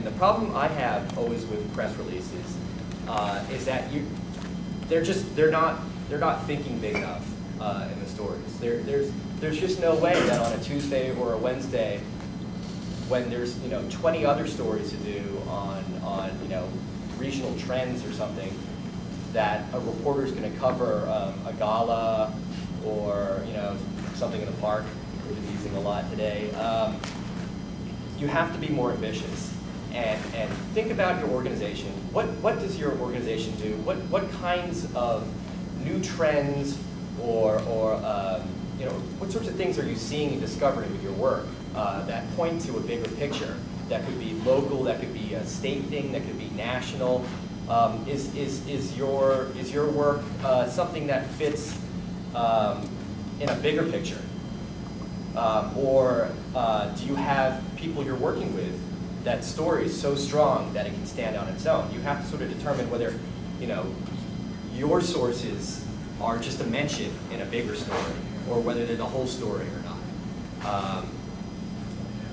And the problem I have always with press releases is that they're not thinking big enough in the stories. There's just no way that on a Tuesday or a Wednesday, when there's 20 other stories to do on regional trends or something, that a reporter is going to cover a gala or something in the park, which is using a lot today. You have to be more ambitious and think about your organization. What does your organization do? What kinds of new trends or what sorts of things are you seeing and discovering with your work that point to a bigger picture? That could be local, that could be a state thing, that could be national. Is your work something that fits in a bigger picture? Or do you have people you're working with that story is so strong that it can stand on its own? You have to sort of determine whether your sources are just a mention in a bigger story, or whether they're the whole story or not.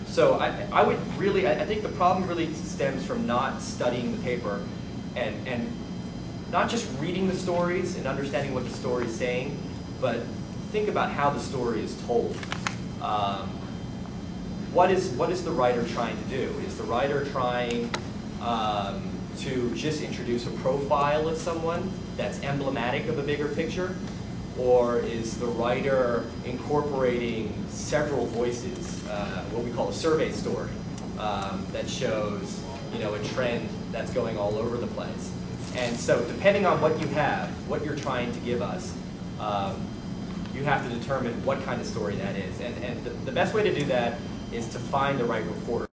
So I think the problem really stems from not studying the paper and not just reading the stories and understanding what the story is saying, but think about how the story is told. What is the writer trying to do? Is the writer trying to just introduce a profile of someone that's emblematic of a bigger picture? Or is the writer incorporating several voices, what we call a survey story, that shows a trend that's going all over the place? And so depending on what you have, what you're trying to give us, you have to determine what kind of story that is. And the best way to do that is to find the right reporter.